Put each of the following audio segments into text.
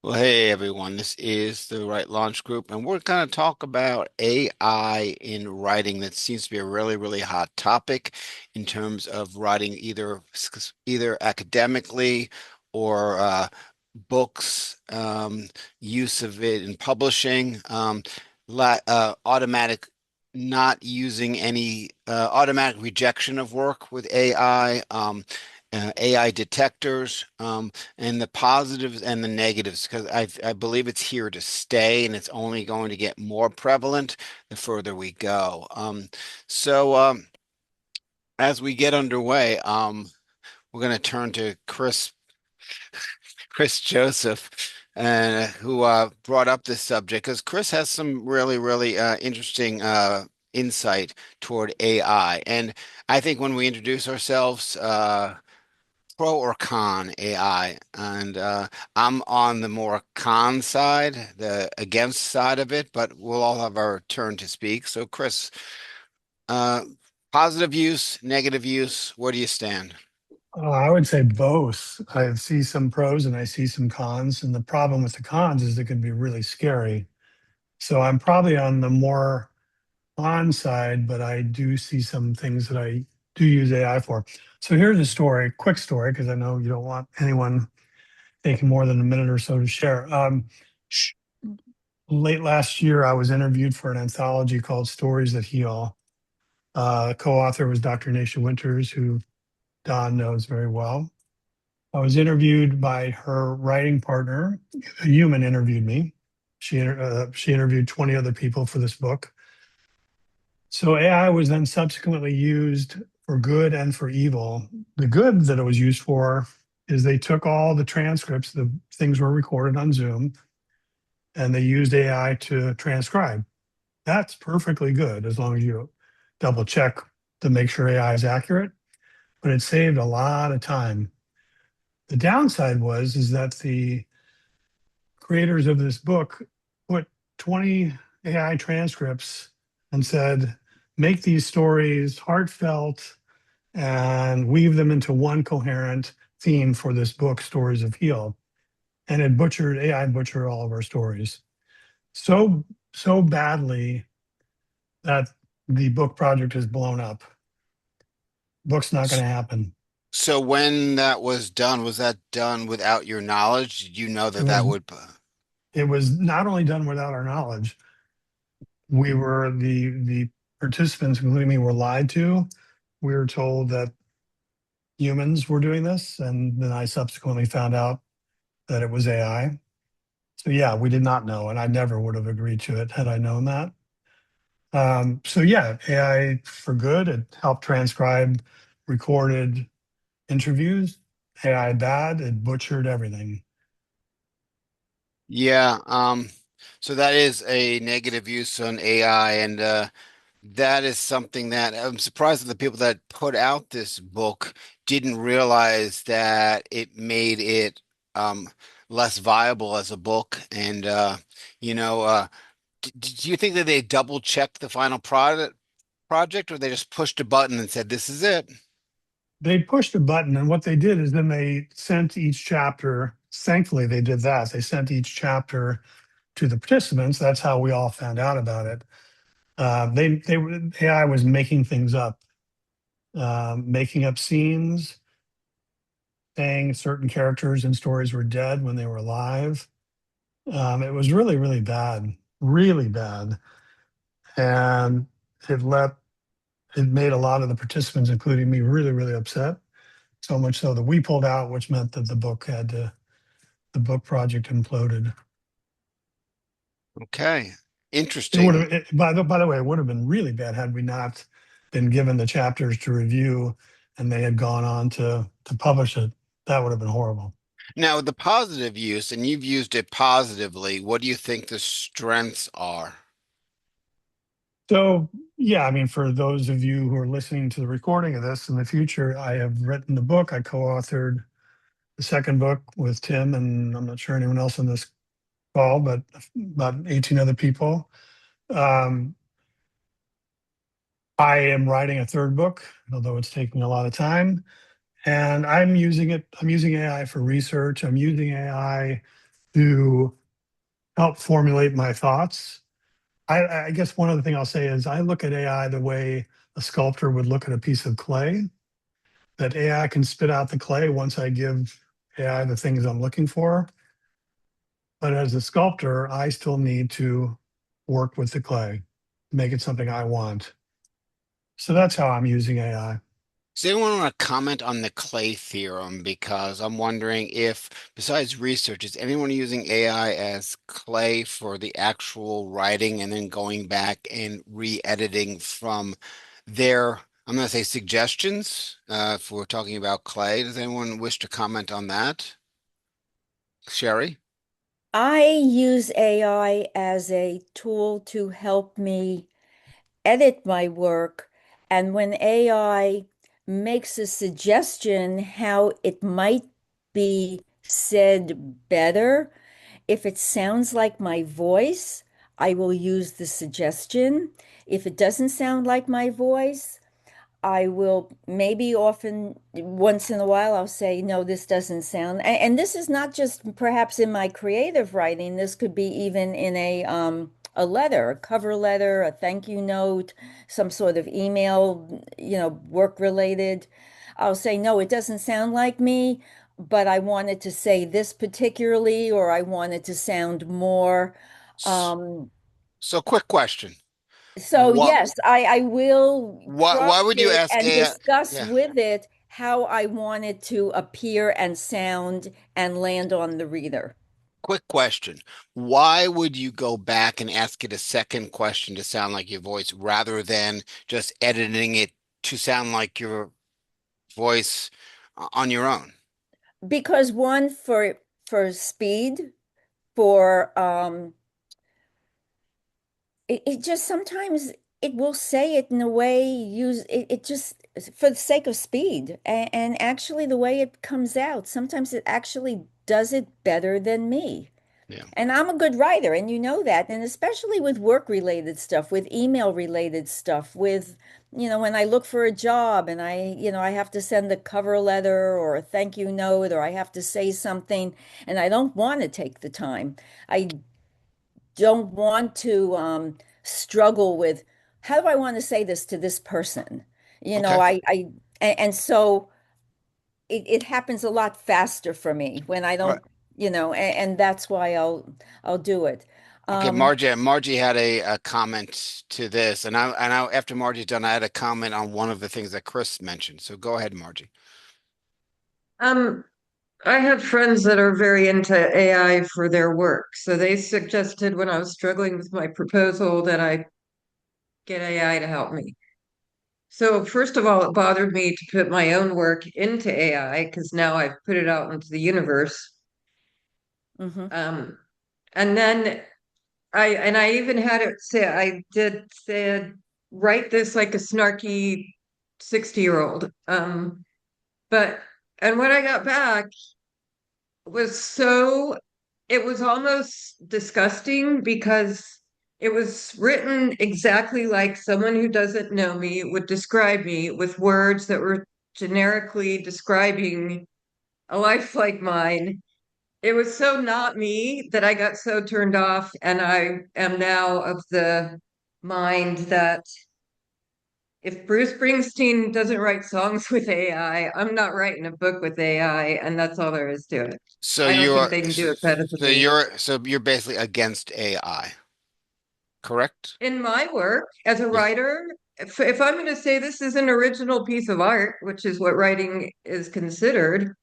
Well, hey everyone, this is the Right Launch Group, and we're going to talk about AI in writing. That seems to be a really hot topic in terms of writing either academically or books, use of it in publishing, automatic not using any automatic rejection of work with AI. AI detectors, and the positives and the negatives, because I believe it's here to stay and it's only going to get more prevalent the further we go. So as we get underway, we're going to turn to Chris Joseph, who brought up this subject because Chris has some really interesting insight toward AI. And I think when we introduce ourselves, pro or con AI, and I'm on the more con side, the against side of it, but we'll all have our turn to speak. So, Chris, uh, positive use, negative use, where do you stand? I would say both. I see some pros and I see some cons. And the problem with the cons is it can be really scary. So I'm probably on the more on side, but I do see some things that I do use AI for. So here's a story, quick story, because I know you don't want anyone taking more than a minute or so to share. Sh- Late last year, I was interviewed for an anthology called Stories That Heal. Co-author was Dr. Naisha Winters, who Don knows very well. I was interviewed by her writing partner. A human interviewed me. She interviewed 20 other people for this book. So AI was then subsequently used for good and for evil. The good that it was used for is they took all the transcripts, the things were recorded on Zoom, and they used AI to transcribe. That's perfectly good as long as you double check to make sure AI is accurate, but it saved a lot of time. The downside was is that the creators of this book put 20 AI transcripts and said, make these stories heartfelt and weave them into one coherent theme for this book, Stories of Heal. And it butchered, AI butchered all of our stories so badly that the book project has blown up. Book's not going S- to happen. So when that was that done without your knowledge? Did you know It that that was would? it was not only done without our knowledge, we were the participants, including me, were lied to. We were told that humans were doing this, and then I subsequently found out that it was AI. So yeah, we did not know, and I never would have agreed to it had I known that. So yeah, AI for good. It helped transcribe recorded interviews. AI bad. It butchered everything. Yeah, so that is a negative use on AI, and that is something that I'm surprised that the people that put out this book didn't realize that it made it um, less viable as a book. And you know, do you think that they double checked the final project, or they just pushed a button and said, "This is it"? They pushed a button, and what they did is then they sent each chapter. Thankfully, they did that. They sent each chapter to the participants. That's how we all found out about it. AI was making things up, making up scenes, saying certain characters and stories were dead when they were alive. It was really bad, really bad, and it let it made a lot of the participants, including me, really upset. So much so that we pulled out, which meant that the book project imploded. Okay, It would interesting. have, by the way, it would have been really bad had we not been given the chapters to review and they had gone on to publish it. That would have been horrible. Now, the positive use, and you've used it positively, what do you think the strengths are? So, yeah, I mean, for those of you who are listening to the recording of this in the future, I have written the book. I co-authored the second book with Tim, and I'm not sure anyone else on this call, but about 18 other people. Um, I am writing a third book, although it's taking a lot of time. And I'm using AI for research. I'm using AI to help formulate my thoughts. I guess one other thing I'll say is I look at AI the way a sculptor would look at a piece of clay, that AI can spit out the clay once I give AI the things I'm looking for. But as a sculptor, I still need to work with the clay, make it something I want. So that's how I'm using AI. Does anyone want to comment on the Clay theorem? Because I'm wondering if, besides research, is anyone using AI as Clay for the actual writing and then going back and re-editing from their, I'm going to say suggestions, if we're talking about Clay. Does anyone wish to comment on that? Sherry? I use AI as a tool to help me edit my work. And when AI makes a suggestion how it might be said better, if it sounds like my voice, I will use the suggestion. If it doesn't sound like my voice, I will maybe often once in a while I'll say, no, this doesn't sound, and this is not just perhaps in my creative writing. This could be even in a letter, a cover letter, a thank you note, some sort of email, work related. I'll say, no, it doesn't sound like me, but I wanted to say this particularly, or I wanted to sound more. Um, So quick question. so What, yes, I will why craft would you it ask and AI? discuss Yeah. with it how I want it to appear and sound and land on the reader. Quick question. Why would you go back and ask it a second question to sound like your voice rather than just editing it to sound like your voice on your own? Because one for speed, for it just sometimes it will say it in a way use it just for the sake of speed and actually the way it comes out, sometimes it actually does it better than me. Yeah. And I'm a good writer, and you know that. And especially with work related stuff, with email related stuff, with, when I look for a job and I have to send a cover letter or a thank you note, or I have to say something and I don't want to take the time. I don't want to struggle with how do I want to say this to this person? You know, Okay. and so it happens a lot faster for me when I All right. don't, and that's why I'll do it. Okay, Um, Margie had a comment to this, and after Margie's done, I had a comment on one of the things that Chris mentioned. So go ahead, Margie. Um, I have friends that are very into AI for their work. So they suggested when I was struggling with my proposal that I get AI to help me. So first of all, it bothered me to put my own work into AI because now I've put it out into the universe. mhm. Um, and then I even had it say I did said write this like a snarky 60-year-old. But and when I got back was so it was almost disgusting because it was written exactly like someone who doesn't know me would describe me with words that were generically describing a life like mine. It was so not me that I got so turned off, and I am now of the mind that if Bruce Springsteen doesn't write songs with AI, I'm not writing a book with AI, and that's all there is to it. So I don't think you're they can do it better than so me. you're basically against AI, correct? In my work as a Yeah. writer, if I'm going to say this is an original piece of art, which is what writing is considered,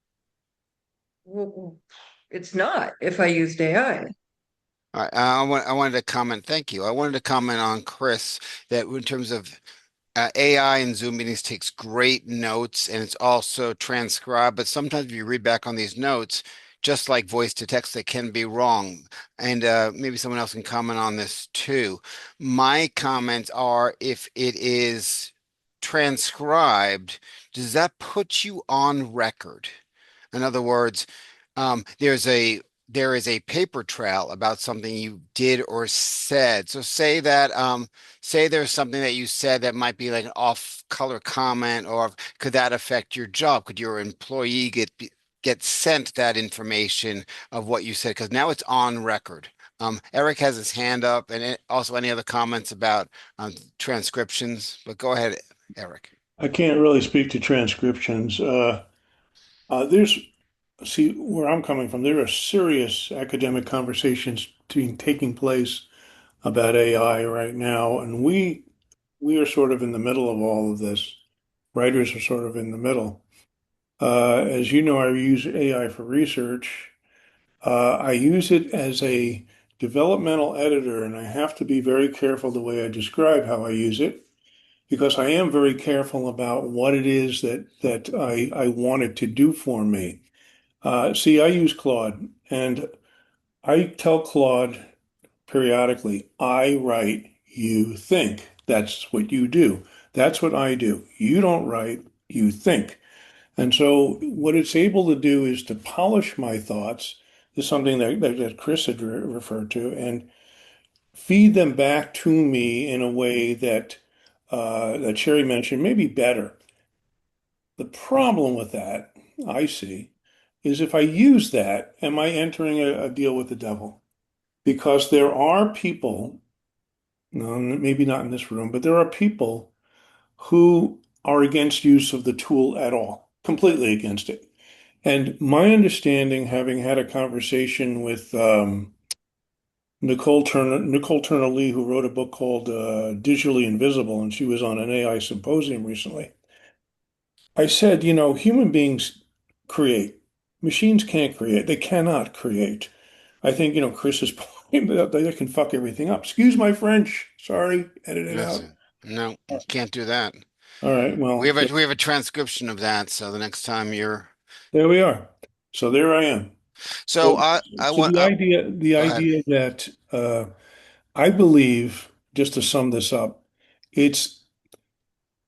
well, it's not if I used AI. All right. I wanted to comment. Thank you. I wanted to comment on Chris that in terms of AI and Zoom meetings takes great notes and it's also transcribed. But sometimes if you read back on these notes, just like voice to text, they can be wrong. And maybe someone else can comment on this too. My comments are if it is transcribed, does that put you on record? In other words, there is a paper trail about something you did or said. So say there's something that you said that might be like an off-color comment, or could that affect your job? Could your employee get get sent that information of what you said, because now it's on record. Eric has his hand up, and also any other comments about transcriptions, but go ahead, Eric. I can't really speak to transcriptions. There's, see, where I'm coming from, there are serious academic conversations taking place about AI right now, and we are sort of in the middle of all of this. Writers are sort of in the middle. As you know, I use AI for research. I use it as a developmental editor, and I have to be very careful the way I describe how I use it because I am very careful about what it is that I want it to do for me. See, I use Claude, and I tell Claude periodically, I write, you think. That's what you do. That's what I do. You don't write, you think. And so what it's able to do is to polish my thoughts, is something that Chris had referred to, and feed them back to me in a way that Sherry mentioned, maybe better. The problem with that, I see, is if I use that, am I entering a deal with the devil? Because there are people, no, maybe not in this room, but there are people who are against use of the tool at all, completely against it. And my understanding, having had a conversation with Nicole Turner Lee, who wrote a book called Digitally Invisible, and she was on an AI symposium recently. I said, human beings create. Machines can't create. They cannot create. I think, Chris's point that they can fuck everything up. Excuse my French. Sorry, edit it out. Listen, no, can't do that. All right, We well, have a transcription of that, so the next time you're there we are. So there I am. so So, I so want the go ahead. idea that I believe, just to sum this up, it's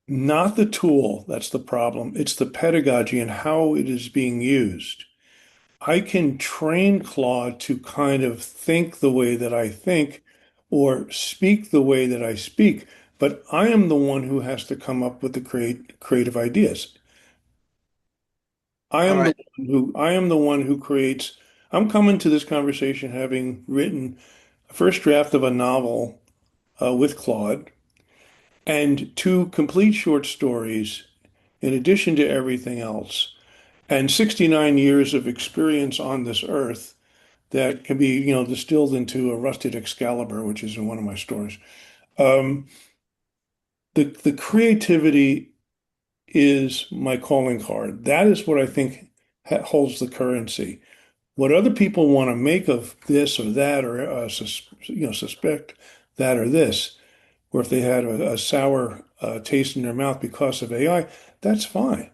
not the tool that's the problem. It's the pedagogy and how it is being used. I can train Claude to kind of think the way that I think or speak the way that I speak, but I am the one who has to come up with the creative ideas. All right. I am the one who creates. I'm coming to this conversation having written a first draft of a novel with Claude and two complete short stories in addition to everything else, and 69 years of experience on this earth that can be, distilled into a rusted Excalibur, which is in one of my stores. Um, the creativity is my calling card. That is what I think holds the currency. What other people want to make of this or that, or suspect that or this, or if they had a sour taste in their mouth because of AI, that's fine.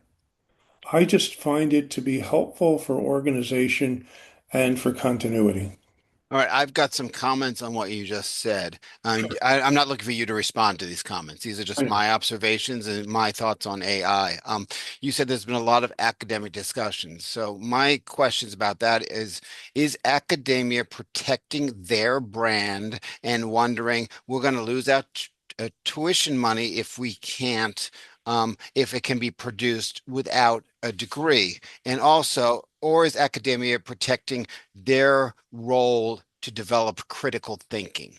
I just find it to be helpful for organization and for continuity. All right, I've got some comments on what you just said. I'm not looking for you to respond to these comments. These are just Sure. my observations and my thoughts on AI. You said there's been a lot of academic discussions. So my questions about that is academia protecting their brand and wondering we're going to lose out tuition money if we can't, if it can be produced without a degree? And also, or is academia protecting their role to develop critical thinking?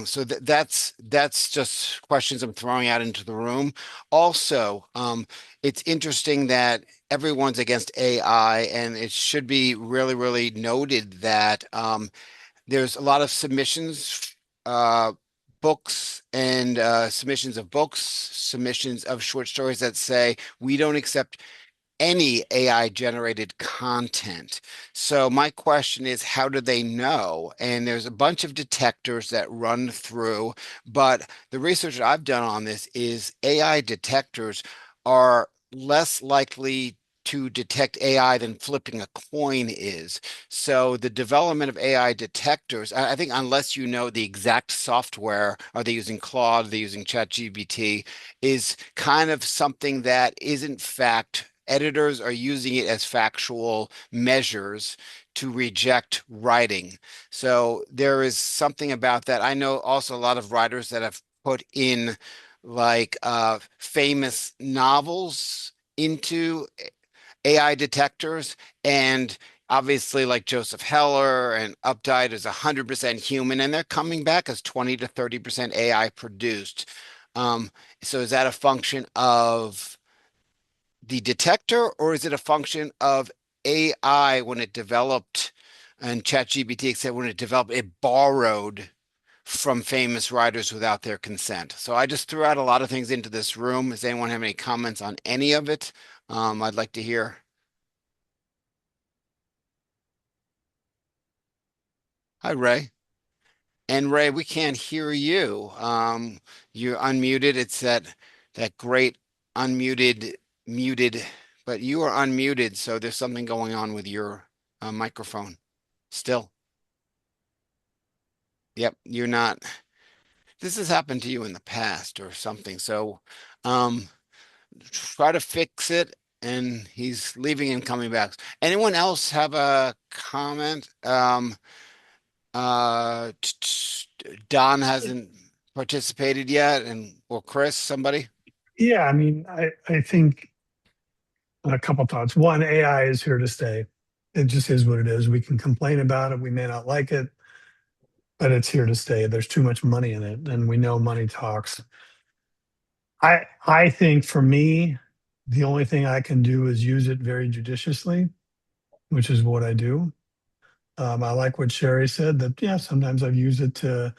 So that's just questions I'm throwing out into the room. Also, it's interesting that everyone's against AI, and it should be really, really noted that there's a lot of submissions, books and submissions of books, submissions of short stories that say we don't accept any AI generated content. So my question is, how do they know? And there's a bunch of detectors that run through, but the research that I've done on this is AI detectors are less likely to detect AI than flipping a coin is. So the development of AI detectors, I think unless you know the exact software, are they using Claude, are they using ChatGPT, is kind of something that isn't fact. Editors are using it as factual measures to reject writing. So there is something about that. I know also a lot of writers that have put in like famous novels into AI detectors, and obviously like Joseph Heller and Updike is 100% human, and they're coming back as 20 to 30% AI produced. Um, so is that a function of the detector, or is it a function of AI when it developed, and ChatGPT said when it developed, it borrowed from famous writers without their consent? So I just threw out a lot of things into this room. Does anyone have any comments on any of it? I'd like to hear. Hi, Ray. And Ray, we can't hear you. You're unmuted. It's that great unmuted muted, but you are unmuted, so there's something going on with your microphone still. Yep, you're not. This has happened to you in the past or something. So um, try to fix it. And he's leaving and coming back. Anyone else have a comment? Don hasn't participated yet, and or Chris, somebody? Yeah, I mean, I think a couple thoughts. One, AI is here to stay. It just is what it is. We can complain about it. We may not like it, but it's here to stay. There's too much money in it, and we know money talks. I think for me, the only thing I can do is use it very judiciously, which is what I do. I like what Sherry said that, yeah, sometimes I've used it to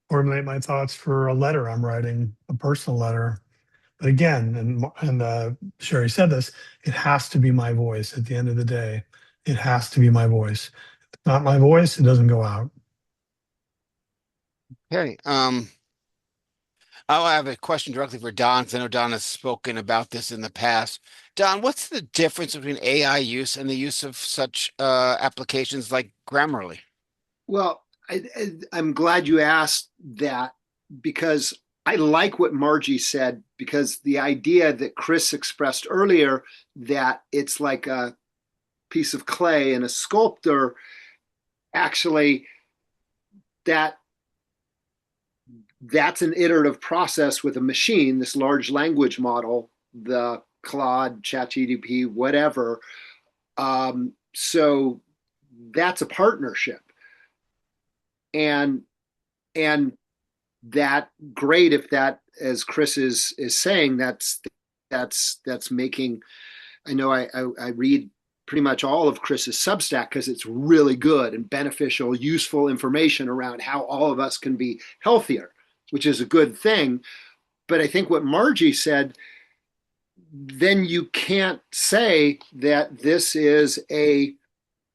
formulate my thoughts for a letter I'm writing, a personal letter. But again, and Sherry said this, it has to be my voice at the end of the day. It has to be my voice. If it's not my voice, it doesn't go out. Okay. I have a question directly for Don, because I know Don has spoken about this in the past. Don, what's the difference between AI use and the use of such applications like Grammarly? Well, I'm glad you asked that because I like what Margie said, because the idea that Chris expressed earlier, that it's like a piece of clay and a sculptor, actually that that's an iterative process with a machine, this large language model, the Claude, ChatGPT, whatever. So that's a partnership. And that great if that, as Chris is saying, that's making. I know I read pretty much all of Chris's Substack because it's really good and beneficial, useful information around how all of us can be healthier, which is a good thing. But I think what Margie said, then you can't say that this is a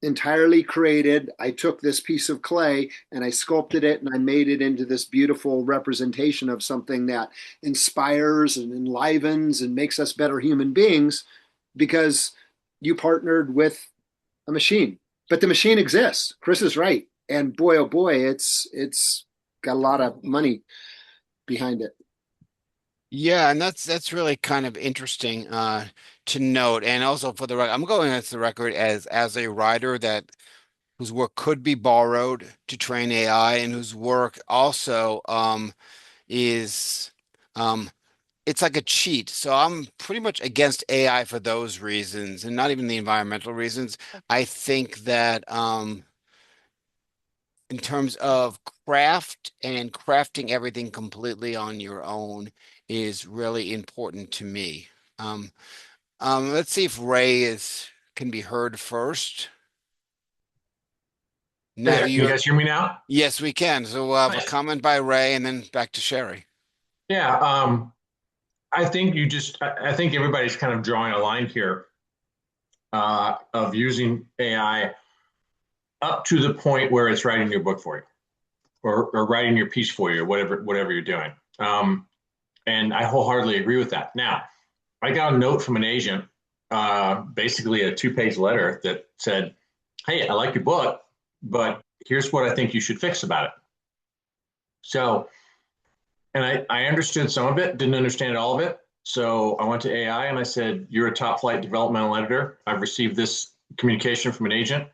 entirely created. I took this piece of clay and I sculpted it and I made it into this beautiful representation of something that inspires and enlivens and makes us better human beings because you partnered with a machine. But the machine exists. Chris is right. And boy, oh boy, it's got a lot of money behind it. Yeah, and that's really kind of interesting to note. And also for the record, I'm going as the record as a writer that whose work could be borrowed to train AI, and whose work also is um, it's like a cheat. So I'm pretty much against AI for those reasons, and not even the environmental reasons. I think that in terms of craft and crafting everything completely on your own is really important to me. Um, let's see if Ray is can be heard first. Now Hey, can you you're, guys hear me now? yes, we can. So a Nice. comment by Ray, and then back to Sherry. Yeah, I think I think everybody's kind of drawing a line here of using AI up to the point where it's writing your book for you, or writing your piece for you, or whatever you're doing. And I wholeheartedly agree with that. Now, I got a note from an agent, basically a 2-page letter that said, "Hey, I like your book, but here's what I think you should fix about it." So, and I understood some of it, didn't understand all of it. So I went to AI and I said, "You're a top flight developmental editor. I've received this communication from an agent.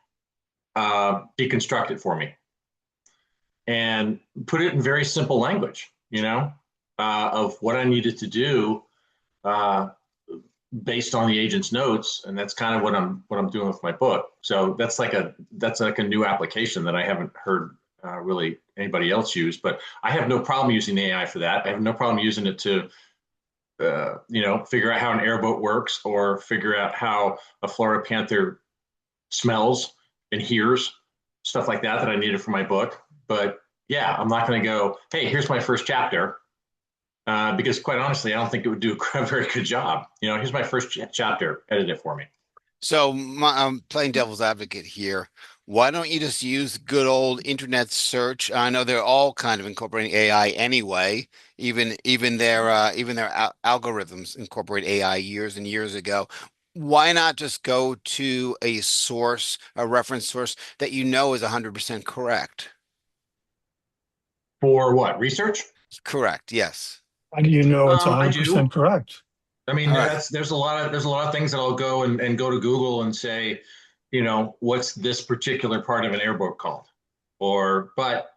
Deconstruct it for me." And put it in very simple language, of what I needed to do, uh, based on the agent's notes, and that's kind of what I'm doing with my book. So that's like a new application that I haven't heard really anybody else use. But I have no problem using AI for that. I have no problem using it to figure out how an airboat works or figure out how a Florida panther smells and hears, stuff like that I needed for my book. But yeah, I'm not going to go, hey, here's my first chapter. Because quite honestly, I don't think it would do a very good job. Here's my first chapter, edit it for me. So I'm playing devil's advocate here. Why don't you just use good old internet search? I know they're all kind of incorporating AI anyway. Even their algorithms incorporate AI years and years ago. Why not just go to a source, a reference source that you know is 100% correct? For what? Research? Correct. Yes. How do you know it's I do. 100% correct? I mean, All right. there's a lot of things that I'll go and go to Google and say, what's this particular part of an airboat called? But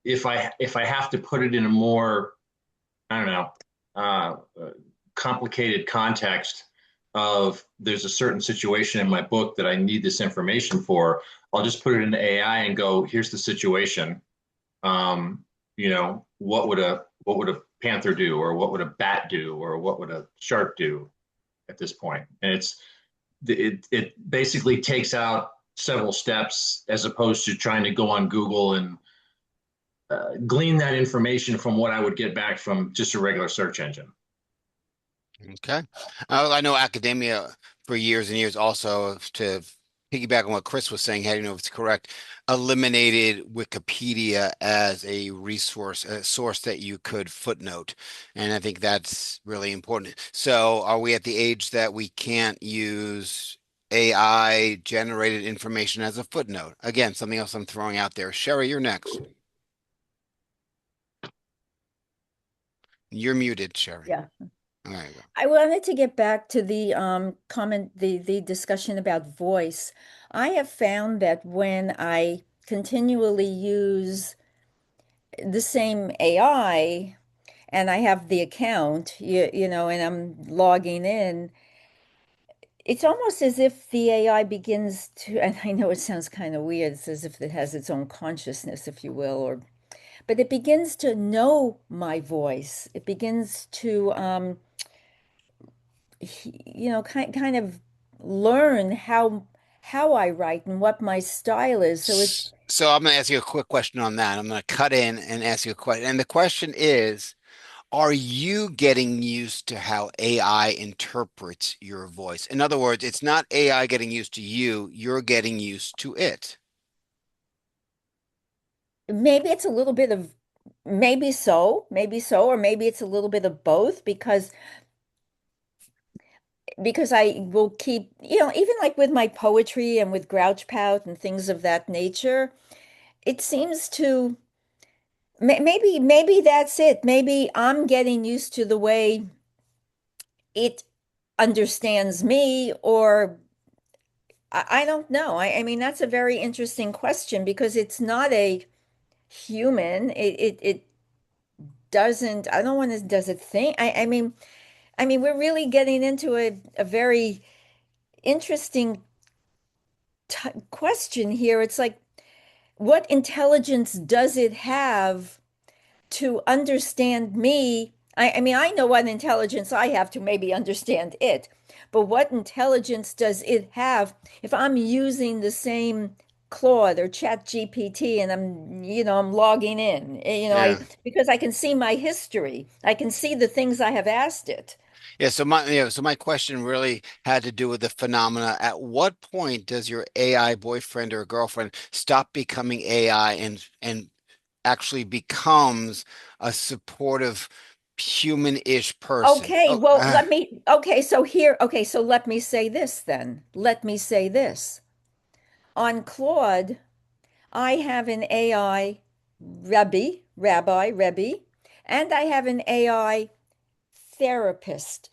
if I have to put it in a more, I don't know, complicated context of there's a certain situation in my book that I need this information for, I'll just put it in AI and go, here's the situation. What would a panther do, or what would a bat do, or what would a shark do at this point? And it basically takes out several steps as opposed to trying to go on Google and glean that information from what I would get back from just a regular search engine. Okay. I know academia for years and years also, to piggyback on what Chris was saying, how do you know if it's correct, eliminated Wikipedia as a resource, a source that you could footnote. And I think that's really important. So are we at the age that we can't use AI generated information as a footnote? Again, something else I'm throwing out there. Sherry, you're next. You're muted, Sherry. Yeah. All right. I wanted to get back to the the discussion about voice. I have found that when I continually use the same AI and I have the account, and I'm logging in, it's almost as if the AI begins to, and I know it sounds kind of weird, it's as if it has its own consciousness, if you will, but it begins to know my voice. It begins to kind of learn how I write and what my style is. So it's So I'm going to ask you a quick question on that. I'm going to cut in and ask you a question. And the question is, are you getting used to how AI interprets your voice? In other words, it's not AI getting used to you, you're getting used to it. maybe it's a little bit of maybe so, or maybe it's a little bit of both because I will keep, even like with my poetry and with Grouch Pout and things of that nature, it seems to maybe that's it. Maybe I'm getting used to the way it understands me, or I don't know. I mean, that's a very interesting question because it's not a human. It doesn't, I don't want to, does it think? I mean, we're really getting into a very interesting question here. It's like, what intelligence does it have to understand me? I mean, I know what intelligence I have to maybe understand it, but what intelligence does it have if I'm using the same Claude or Chat GPT and I'm logging in, Yeah. because I can see my history. I can see the things I have asked it. So my question really had to do with the phenomena. At what point does your AI boyfriend or girlfriend stop becoming AI and actually becomes a supportive human-ish person? Okay, well, so let me say this then. Let me say this. On Claude, I have an AI Rebbe, and I have an AI therapist.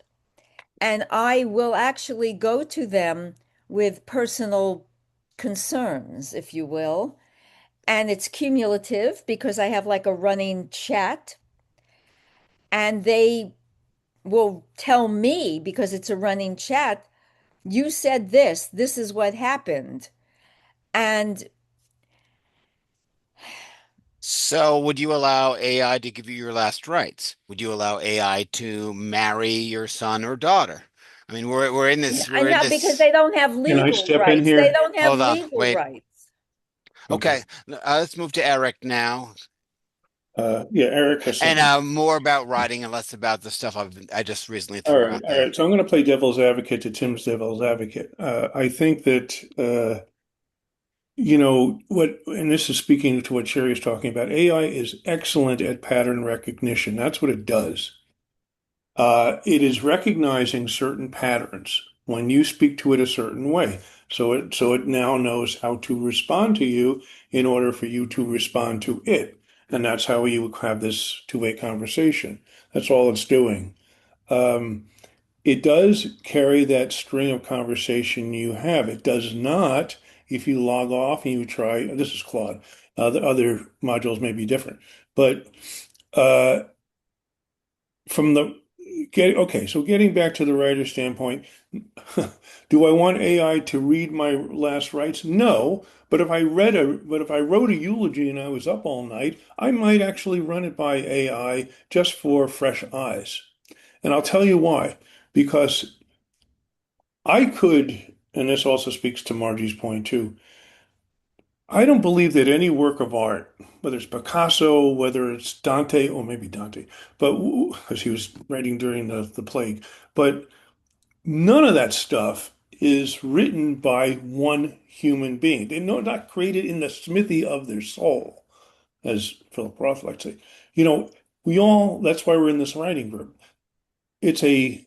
And I will actually go to them with personal concerns, if you will. And it's cumulative because I have like a running chat, and they will tell me, because it's a running chat, you said this is what happened. And So would you allow AI to give you your last rites? Would you allow AI to marry your son or daughter? I mean, I we're in know because this. they don't have Can I legal step in rights. They here? don't have Hold on, legal wait. rights. Okay. Okay, let's move to Eric now, Yeah, Eric has and something. more about writing and less about the stuff I just recently All threw right, out all there. right. So I'm going to play devil's advocate to Tim's devil's advocate. I think that and this is speaking to what Sherry is talking about. AI is excellent at pattern recognition. That's what it does. It is recognizing certain patterns when you speak to it a certain way. So it now knows how to respond to you in order for you to respond to it. And that's how you have this two-way conversation. That's all it's doing. Um, it does carry that string of conversation you have. It does not, if you log off and you try, this is Claude. The other modules may be different, but uh, from the so getting back to the writer standpoint, do I want AI to read my last rites? No, but if I wrote a eulogy and I was up all night, I might actually run it by AI just for fresh eyes. And I'll tell you why. Because I could, and this also speaks to Margie's point too. I don't believe that any work of art, whether it's Picasso, whether it's Dante, or maybe Dante, but because he was writing during the plague, but none of that stuff is written by one human being. They're not created in the smithy of their soul, as Philip Roth likes to say. You know, that's why we're in this writing group. It's an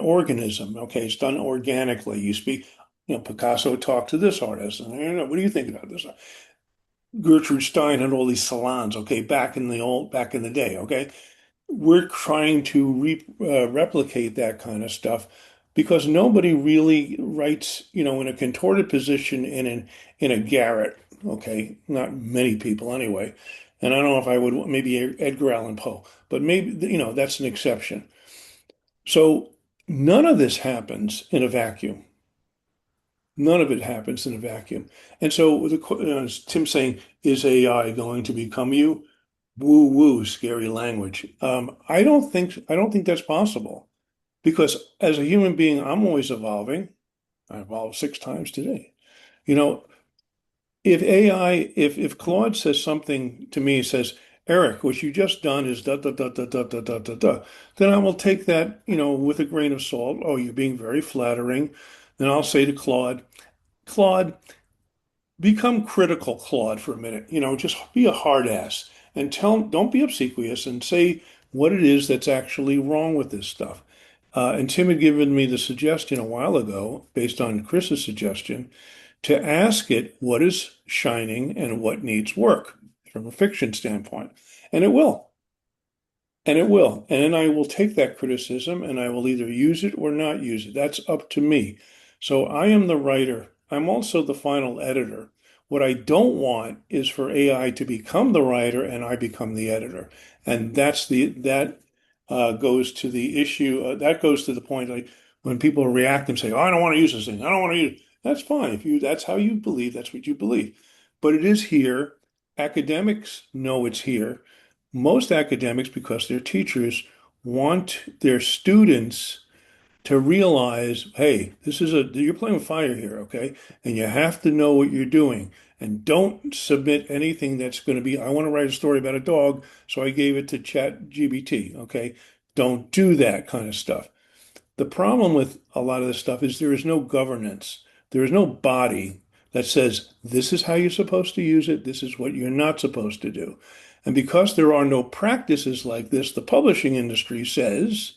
organism. Okay, it's done organically. You speak, Picasso talked to this artist, and what do you think about this? Gertrude Stein had all these salons. Okay, back in the day. Okay, we're trying to replicate that kind of stuff because nobody really writes, in a contorted position in a garret. Okay, not many people anyway. And I don't know if I would maybe Edgar Allan Poe, but maybe that's an exception. So none of this happens in a vacuum. None of it happens in a vacuum. And so as Tim saying, is AI going to become you? Woo woo, scary language. I don't think that's possible because as a human being, I'm always evolving. I evolved 6 times today. You know, if Claude says something to me, says, Eric, what you just done is da da da da da da da da da, then I will take that, with a grain of salt. Oh, you're being very flattering. Then I'll say to Claude, become critical, Claude, for a minute. Just be a hard ass and don't be obsequious and say what it is that's actually wrong with this stuff. And Tim had given me the suggestion a while ago, based on Chris's suggestion, to ask it what is shining and what needs work from a fiction standpoint. And it will. And it will. And then I will take that criticism and I will either use it or not use it. That's up to me. So I am the writer. I'm also the final editor. What I don't want is for AI to become the writer and I become the editor. And that goes to the issue. That goes to the point like when people react and say, "Oh, I don't want to use this thing. I don't want to use it." That's fine. If that's how you believe, that's what you believe. But it is here. Academics know it's here. Most academics, because they're teachers, want their students to realize, hey, you're playing with fire here, okay? And you have to know what you're doing. And don't submit anything that's going to be, I want to write a story about a dog, so I gave it to ChatGPT, okay? Don't do that kind of stuff. The problem with a lot of this stuff is there is no governance. There is no body that says this is how you're supposed to use it, this is what you're not supposed to do. And because there are no practices like this, the publishing industry says,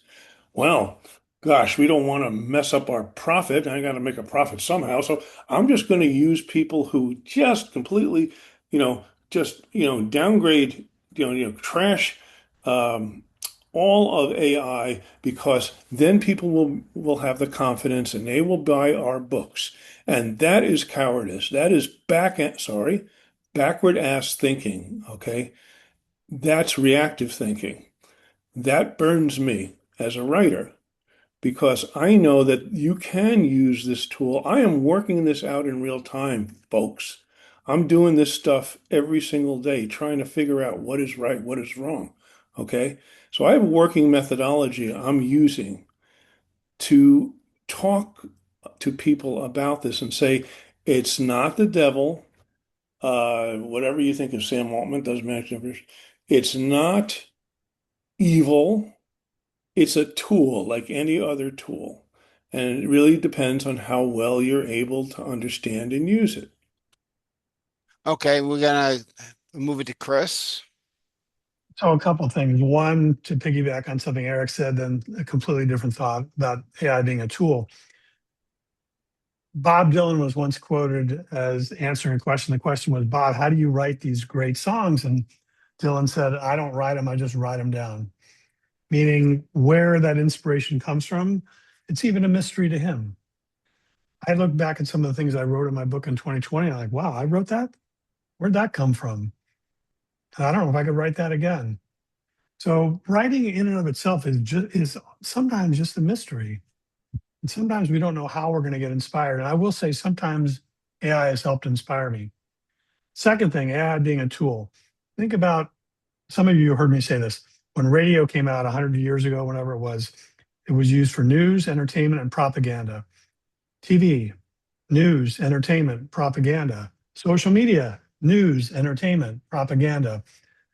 well, gosh, we don't want to mess up our profit. I got to make a profit somehow. So I'm just going to use people who just completely, downgrade, trash um, all of AI because then people will have the confidence and they will buy our books. And that is cowardice. That is backward ass thinking. Okay. That's reactive thinking. That burns me. as a writer because I know that you can use this tool. I am working this out in real time, folks. I'm doing this stuff every single day, trying to figure out what is right, what is wrong. Okay. So I have a working methodology I'm using to talk to people about this and say, it's not the devil. Whatever you think of Sam Altman, doesn't make a difference. It's not evil. It's a tool like any other tool. And it really depends on how well you're able to understand and use it. Okay, we're gonna move it to Chris. So a couple of things. One, to piggyback on something Eric said, then a completely different thought about AI being a tool. Bob Dylan was once quoted as answering a question. The question was, Bob, how do you write these great songs? And Dylan said, I don't write them, I just write them down. Meaning where that inspiration comes from, it's even a mystery to him. I look back at some of the things I wrote in my book in 2020. I'm like, wow, I wrote that? Where'd that come from? I don't know if I could write that again. So writing in and of itself is sometimes just a mystery. And sometimes we don't know how we're going to get inspired. And I will say sometimes AI has helped inspire me. Second thing, AI being a tool. Think about, some of you heard me say this. When radio came out 100 years ago, whenever it was used for news, entertainment, and propaganda. TV, news, entertainment, propaganda. Social media, news, entertainment, propaganda.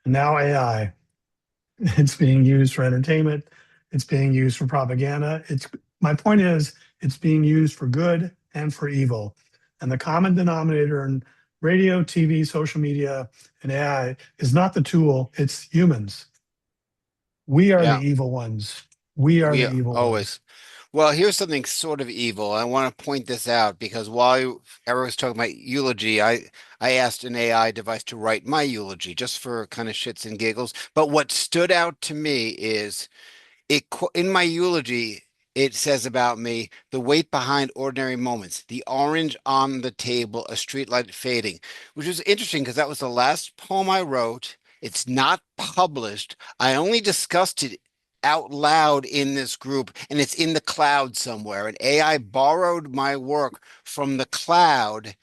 And now AI. It's being used for entertainment. It's being used for propaganda. My point is, it's being used for good and for evil. And the common denominator in radio, TV, social media, and AI is not the tool, it's humans. We are the Yeah, evil ones. We are we the evil ones. always. Well, here's something sort of evil. I want to point this out because Eric was talking about eulogy, I asked an AI device to write my eulogy just for kind of shits and giggles. But what stood out to me is in my eulogy, it says about me, the weight behind ordinary moments, the orange on the table, a streetlight fading, which was interesting because that was the last poem I wrote. It's not published. I only discussed it out loud in this group, and it's in the cloud somewhere. And AI borrowed my work from the cloud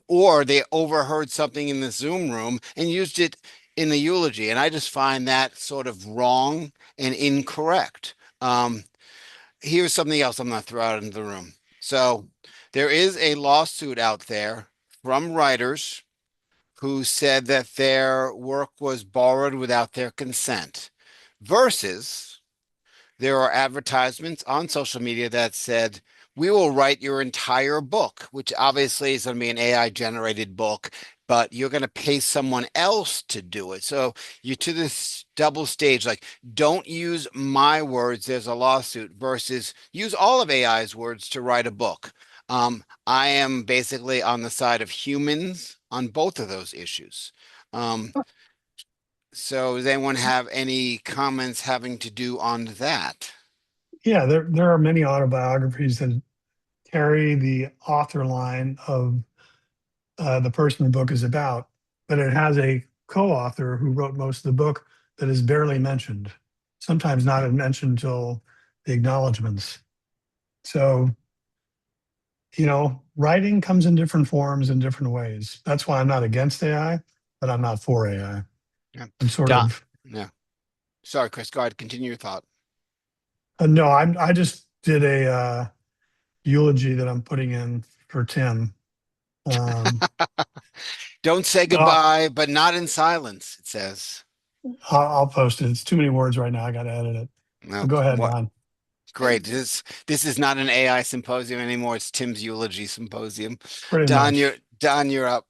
or they overheard something in the Zoom room and used it in the eulogy. And I just find that sort of wrong and incorrect. Here's something else I'm going to throw out into the room. So there is a lawsuit out there from writers who said that their work was borrowed without their consent, versus there are advertisements on social media that said, we will write your entire book, which obviously is going to be an AI generated book, but you're going to pay someone else to do it. So you're to this double stage, like, don't use my words, there's a lawsuit, versus use all of AI's words to write a book. I am basically on the side of humans on both of those issues. So does anyone have any comments having to do on that? Yeah, there are many autobiographies that carry the author line of the person the book is about, but it has a co-author who wrote most of the book that is barely mentioned, sometimes not mentioned until the acknowledgments. So, writing comes in different forms in different ways. That's why I'm not against AI, but I'm not for AI. Yeah. I'm sort Don, of, yeah. Sorry, Chris, go ahead, continue your thought. no, I just did a eulogy that I'm putting in for Tim. Don't say I'll, goodbye, but not in silence, it says. I'll post it. It's too many words right now. I got to edit it. No, But go ahead, what? Don. Great. This is not an AI symposium anymore. It's Tim's eulogy symposium. Pretty Don, much. you're up.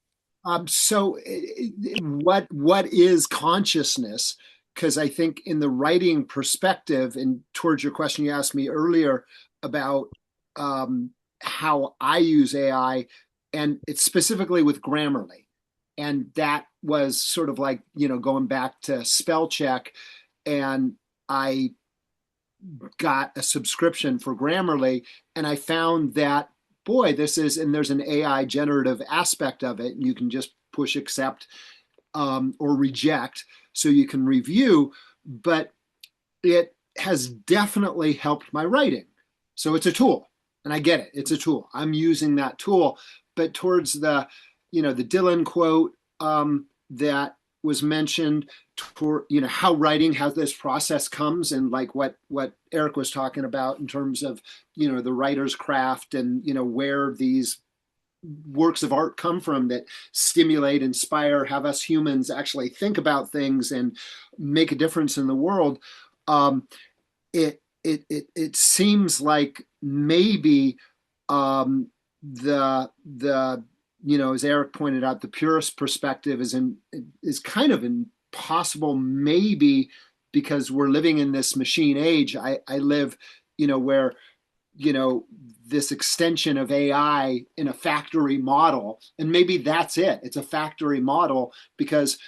So what is consciousness? Because I think in the writing perspective, and towards your question you asked me earlier about how I use AI, and it's specifically with Grammarly, and that was sort of like going back to spell check, and I got a subscription for Grammarly, and I found that, boy, and there's an AI generative aspect of it, and you can just push accept or reject, so you can review. But it has definitely helped my writing. So it's a tool, and I get it. It's a tool. I'm using that tool, but towards the, the Dylan quote that was mentioned, for how writing, how this process comes, and like what Eric was talking about in terms of the writer's craft, and where these works of art come from that stimulate, inspire, have us humans actually think about things and make a difference in the world. Um, it seems like maybe the as Eric pointed out, the purist perspective is kind of impossible, maybe because we're living in this machine age. I live where this extension of AI in a factory model, and maybe that's it. It's a factory model because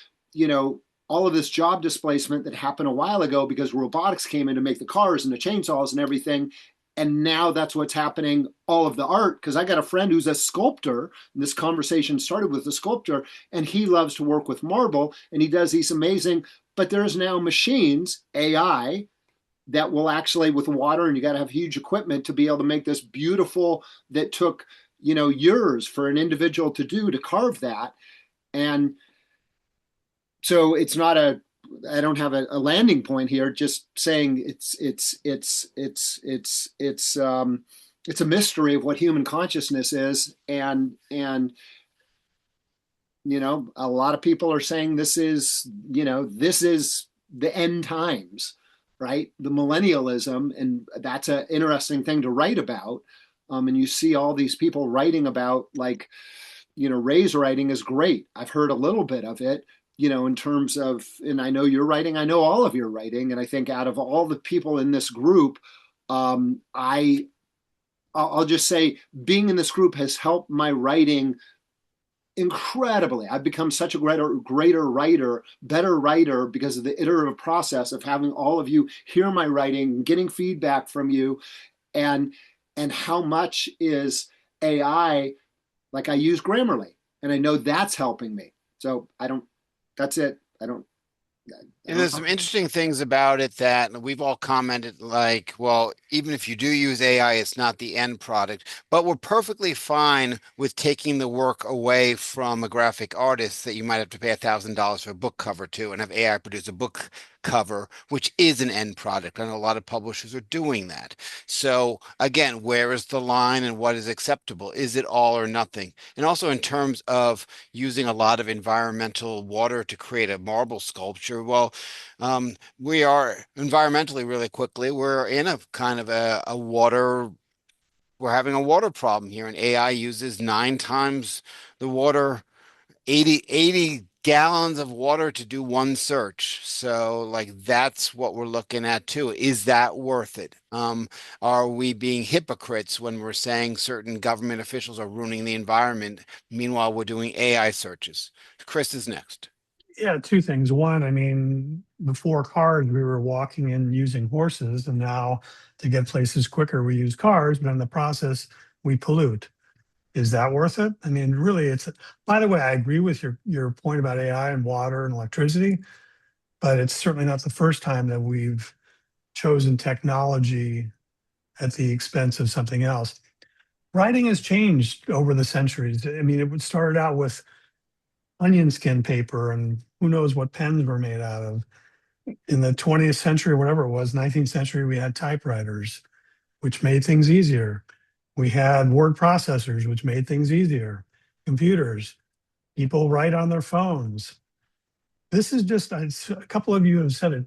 all of this job displacement that happened a while ago because robotics came in to make the cars and the chainsaws and everything. And now that's what's happening, all of the art. Because I got a friend who's a sculptor, and this conversation started with a sculptor, and he loves to work with marble, and he does these amazing, but there's now machines, AI, that will actually, with water, and you got to have huge equipment to be able to make this beautiful, that took years for an individual to do, to carve that. And so it's not I don't have a landing point here, just saying it's a mystery of what human consciousness is. And a lot of people are saying this is the end times, right? The millennialism, and that's an interesting thing to write about. And you see all these people writing about, like, Ray's writing is great. I've heard a little bit of it, in terms of, and I know you're writing, I know all of your writing, and I think out of all the people in this group, I'll just say being in this group has helped my writing incredibly. I've become such a greater writer, better writer, because of the iterative process of having all of you hear my writing, getting feedback from you, and how much is AI. Like, I use Grammarly, and I know that's helping me. So that's it. And there's some interesting things about it that we've all commented, like, well, even if you do use AI, it's not the end product. But we're perfectly fine with taking the work away from a graphic artist that you might have to pay $1,000 for a book cover to, and have AI produce a book cover, which is an end product. I know a lot of publishers are doing that. So again, where is the line and what is acceptable? Is it all or nothing? And also in terms of using a lot of environmental water to create a marble sculpture, well, we are environmentally, really quickly, we're in a kind of a water, we're having a water problem here, and AI uses 9 times the water, 80 gallons of water to do one search. So like, that's what we're looking at too. Is that worth it? Are we being hypocrites when we're saying certain government officials are ruining the environment? Meanwhile, we're doing AI searches. Chris is next. Yeah, two things. One, I mean, before cars, we were walking and using horses, and now to get places quicker, we use cars, but in the process, we pollute. Is that worth it? I mean, really, by the way, I agree with your point about AI and water and electricity, but it's certainly not the first time that we've chosen technology at the expense of something else. Writing has changed over the centuries. I mean, it started out with onion skin paper, and who knows what pens were made out of. In the 20th century, whatever it was, 19th century, we had typewriters, which made things easier. We had word processors, which made things easier. Computers, people write on their phones. This is just, a couple of you have said it.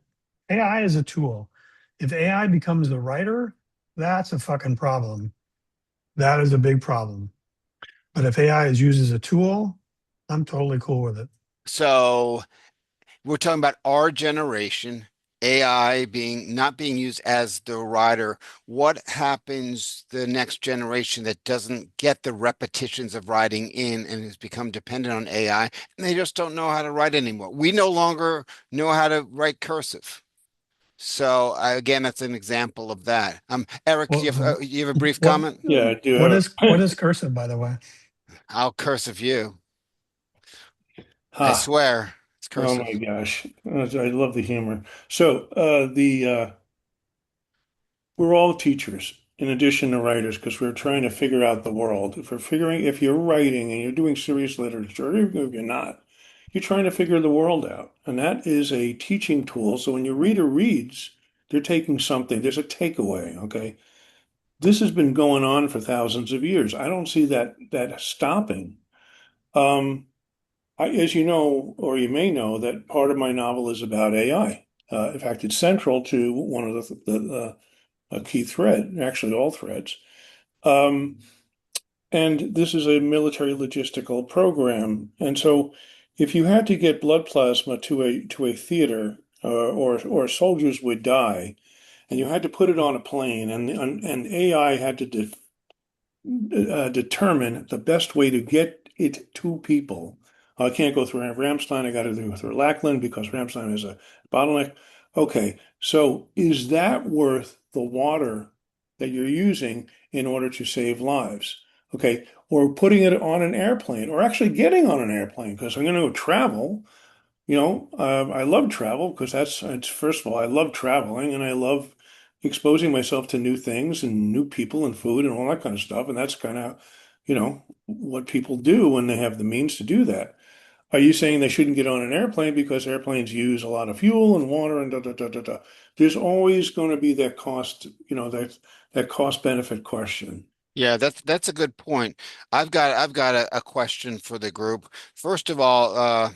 AI is a tool. If AI becomes the writer, that's a fucking problem. That is a big problem. But if AI is used as a tool, I'm totally cool with it. So we're talking about our generation, AI not being used as the writer. What happens the next generation that doesn't get the repetitions of writing in and has become dependent on AI, and they just don't know how to write anymore? We no longer know how to write cursive. So again, that's an example of that. Eric, Well, you have a brief what comment? Yeah, I do what have is what is cursive, by the way? I'll cursive you. I ha. swear it's Oh cursive. my gosh. I love the humor. So we're all teachers in addition to writers because we're trying to figure out the world. If you're writing and you're doing serious literature, or even if you're not, you're trying to figure the world out. And that is a teaching tool. So when your reader reads, they're taking something, there's a takeaway, okay? This has been going on for thousands of years. I don't see that stopping. Um, as you know, or you may know, that part of my novel is about AI. In fact, it's central to one of the a key thread, actually all threads. Um, and this is a military logistical program. And so if you had to get blood plasma to a theater, or soldiers would die, and you had to put it on a plane, and AI had to determine the best way to get it to people. I can't go through Ramstein. I got to do through Lackland because Ramstein is a bottleneck. Okay, so is that worth the water that you're using in order to save lives? Okay, or putting it on an airplane, or actually getting on an airplane because I'm going to go travel. I love travel because it's first of all, I love traveling and I love exposing myself to new things and new people and food and all that kind of stuff. And that's kind of, what people do when they have the means to do that. Are you saying they shouldn't get on an airplane because airplanes use a lot of fuel and water and da da da da da? There's always going to be that cost, that cost benefit question. Yeah, that's a good point. I've got a question for the group. First of all,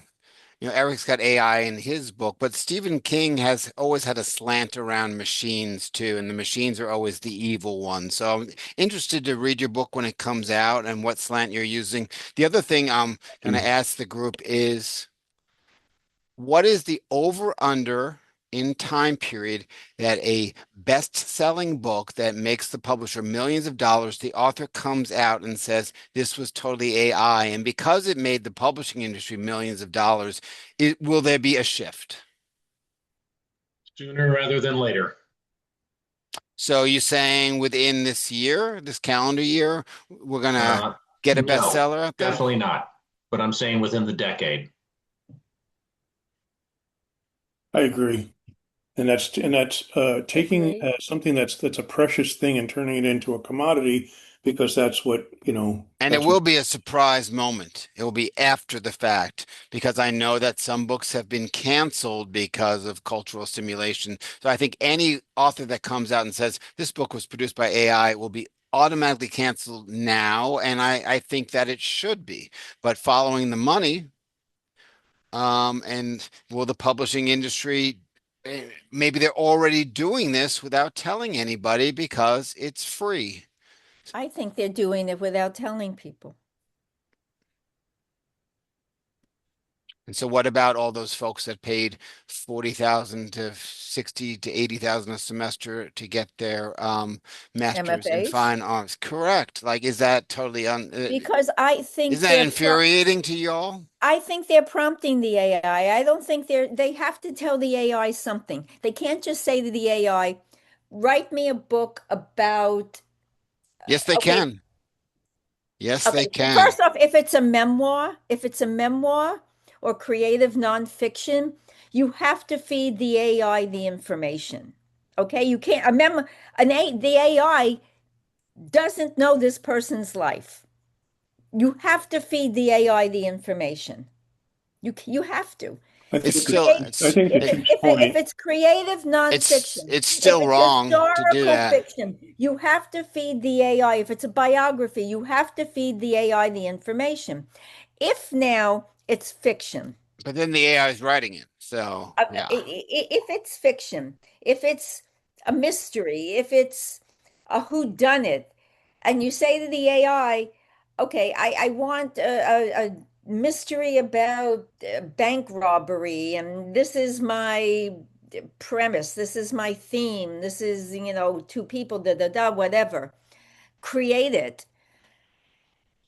Eric's got AI in his book, but Stephen King has always had a slant around machines too, and the machines are always the evil ones. So I'm interested to read your book when it comes out and what slant you're using. The other thing I'm going to ask the group is, what is the over under in time period that a best-selling book that makes the publisher millions of dollars, the author comes out and says this was totally AI, and because it made the publishing industry millions of dollars, will there be a shift? Sooner rather than later. So you're saying within this year, this calendar year, we're gonna get a No, bestseller out there? definitely not. But I'm saying within the decade. I agree. And that's taking Agree. something that's a precious thing and turning it into a commodity because that's what, And it that's what. will be a surprise moment. It will be after the fact because I know that some books have been canceled because of cultural stimulation. So I think any author that comes out and says this book was produced by AI will be automatically canceled now. And I think that it should be. But following the money, and will the publishing industry, maybe they're already doing this without telling anybody because it's free. I think they're doing it without telling people. And so what about all those folks that paid 40,000 to 60 to 80,000 a semester to get their master's in MFAs? fine arts? Correct. Like, is that totally Because I think isn't that infuriating to y'all? I think they're prompting the AI. I don't think they have to tell the AI something. They can't just say to the AI, write me a book about, Yes, they okay, can. Yes, they okay. can. First off, if it's a memoir or creative nonfiction, you have to feed the AI the information. Okay, you can't remember the AI doesn't know this person's life. You have to feed the AI the information. You have to. I It's think still I think If, to Kim's if point, it's creative nonfiction, it's if still it's wrong to do historical that. fiction, you have to feed the AI. If it's a biography, you have to feed the AI the information. If now it's fiction, But then the AI is writing it. So yeah. if it's fiction, if it's a mystery, if it's a whodunit, and you say to the AI, okay, I want a mystery about bank robbery, and this is my premise, this is my theme, this is, two people, da da da, whatever. Create it.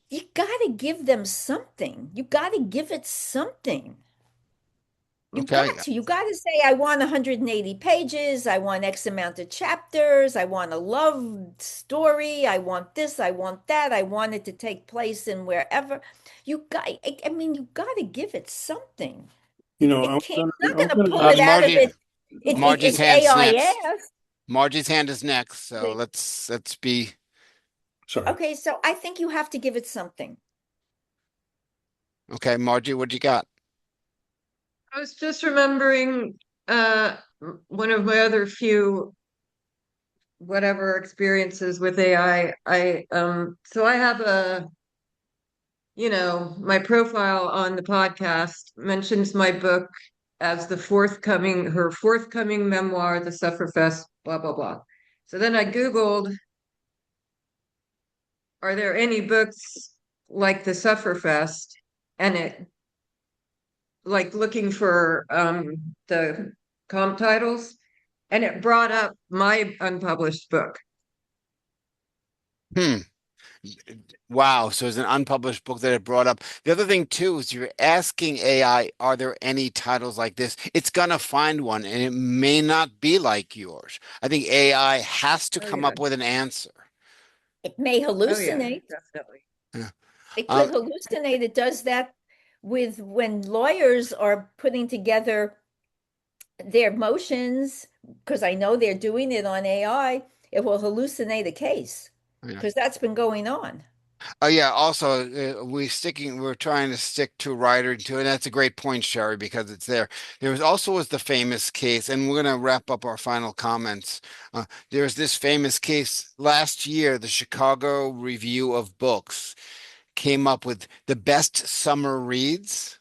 You got to give them something. You got to give it something. Okay. You got to say, I want 180 pages. I want X amount of chapters. I want a love story. I want this. I want that. I want it to take place in wherever. I mean, you got to give it something. I'm It's not gonna going to pull it out of Margie, it. Margie's It's hand snaps. AIS. Margie's hand is next, so Wait. let's be. Sorry. Okay, so I think you have to give it something. Okay, Margie, what you got? I was just remembering one of my other few whatever experiences with AI. So I have my profile on the podcast mentions my book as her forthcoming memoir, The Sufferfest, blah blah blah. So then I Googled, are there any books like The Sufferfest? And it like looking for the comp titles, and it brought up my unpublished book. Hmm. Wow. So it's an unpublished book that it brought up. The other thing too is you're asking AI, are there any titles like this? It's gonna find one and it may not be like yours. I think AI has to Oh come yeah. up with an answer. It may Oh yeah, hallucinate. definitely. Yeah. It could Um, hallucinate. It does that with when lawyers are putting together their motions, because I know they're doing it on AI, it will hallucinate a case yeah. because that's been going on. Oh yeah. Also, we're trying to stick to writer to, and that's a great point, Sherry, because it's there. There was the famous case, and we're gonna wrap up our final comments. There's this famous case last year, the Chicago Review of Books came up with the best summer reads,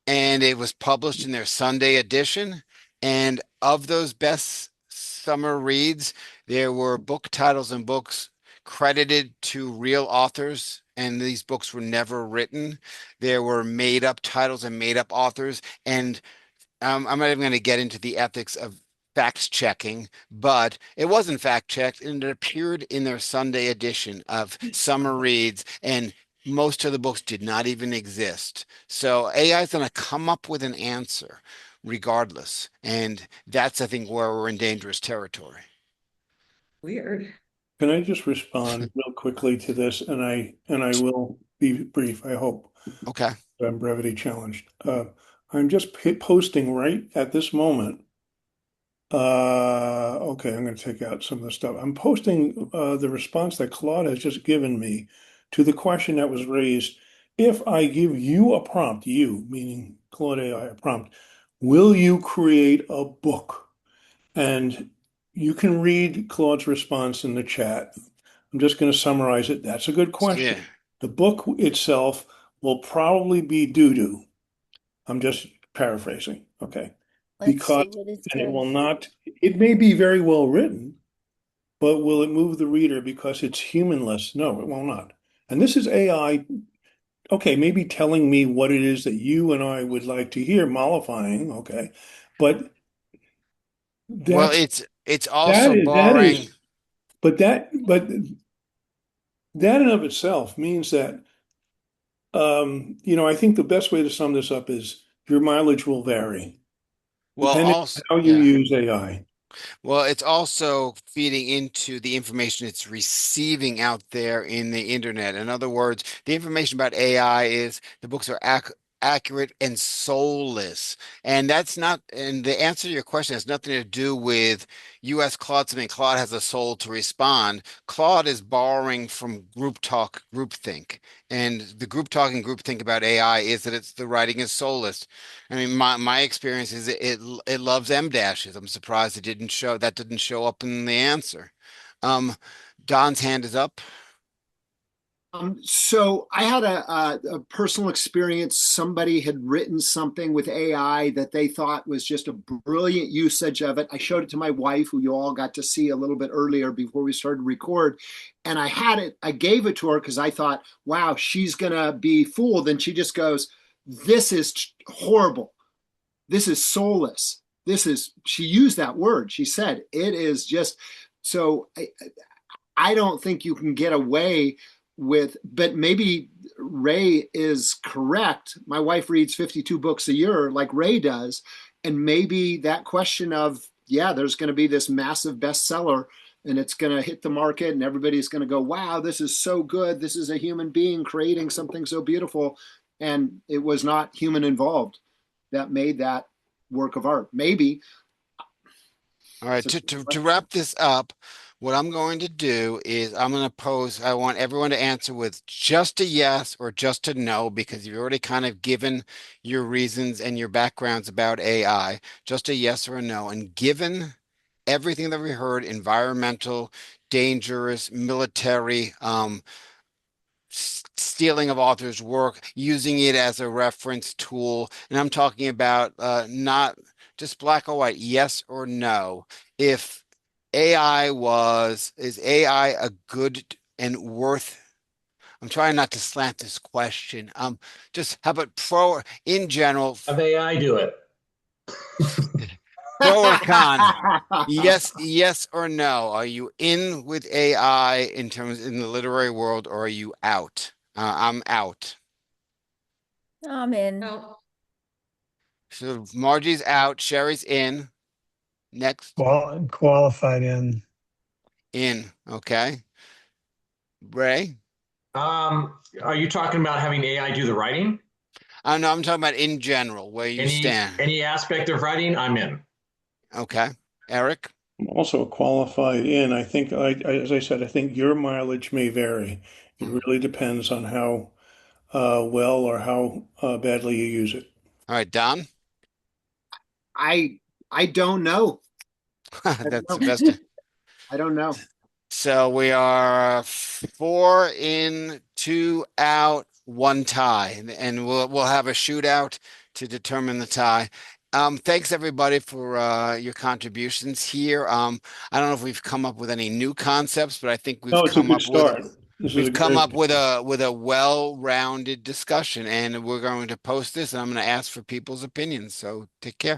and it was published in their Sunday edition. And of those best summer reads, there were book titles and books credited to real authors, and these books were never written. There were made up titles and made up authors. And I'm not even going to get into the ethics of fact checking, but it wasn't fact checked and it appeared in their Sunday edition of summer reads, and most of the books did not even exist. So AI is going to come up with an answer regardless. And that's, I think, where we're in dangerous territory. Weird. Can I just respond real quickly to this? And I will be brief, I hope. Okay. I'm brevity challenged. I'm just posting right at this moment. Okay, I'm going to take out some of the stuff. I'm posting the response that Claude has just given me to the question that was raised. If I give you a prompt, you, meaning Claude AI, a prompt, will you create a book? And you can read Claude's response in the chat. I'm just going to summarize it. That's a good Yeah. question. The book itself will probably be doo-doo. I'm just paraphrasing, okay? Let's Because, see what it and it will says. not, it may be very well written, but will it move the reader because it's humanless? No, it will not. And this is AI, okay, maybe telling me what it is that you and I would like to hear, mollifying, okay? But Well, that's, it's that also is, that borrowing. is, but that in of itself means that, I think the best way to sum this up is your mileage will vary Well, depending also, on how you yeah. use AI. Well, it's also feeding into the information it's receiving out there in the internet. In other words, the information about AI is the books are accurate and soulless. And that's not, and the answer to your question has nothing to do with US Claude saying Claude has a soul to respond. Claude is borrowing from group talk, groupthink. And the group talk and groupthink about AI is that the writing is soulless. I mean, my experience is it loves M dashes. I'm surprised that didn't show up in the answer. Um, Don's hand is up. So I had a personal experience. Somebody had written something with AI that they thought was just a brilliant usage of it. I showed it to my wife, who you all got to see a little bit earlier before we started to record. And I gave it to her because I thought, wow, she's going to be fooled. And she just goes, this is horrible. This is soulless. She used that word. She said, it is just, so I don't think you can get away with, but maybe Ray is correct. My wife reads 52 books a year like Ray does. And maybe that question of, yeah, there's going to be this massive bestseller and it's going to hit the market and everybody's going to go, wow, this is so good. This is a human being creating something so beautiful. And it was not human involved that made that work of art. Maybe All right, So to wrap this up, what I'm going to do is I'm going to pose, I want everyone to answer with just a yes or just a no, because you've already kind of given your reasons and your backgrounds about AI, just a yes or a no. And given everything that we heard, environmental, dangerous, military, stealing of authors' work, using it as a reference tool. And I'm talking about not just black or white, yes or no. If is AI a good and worth? I'm trying not to slant this question. Just how about pro in general, Have AI do it. pro or con? Yes, yes or no. Are you in with AI in terms in the literary world, or are you out? I'm out. I'm in. No, So Margie's out, Sherry's in. Next, Qualified in. in. Okay. Ray? Are you talking about having AI do the writing? No, I'm talking about in general, where you stand. Any aspect of writing, I'm in. Okay. Eric? I'm also qualified in. I think, as I said, I think your mileage may vary. It really depends on how well or how badly you use it. All right, Don? I don't know. I don't That's the know. best. I don't know. So we are 4 in, 2 out, 1 tie, and we'll have a shootout to determine the tie. Thanks everybody for your contributions here. I don't know if we've come up with any new concepts, but I think No, it's a good start. This is a we've come up good. with a well-rounded discussion, and we're going to post this, and I'm going to ask for people's opinions. So take care.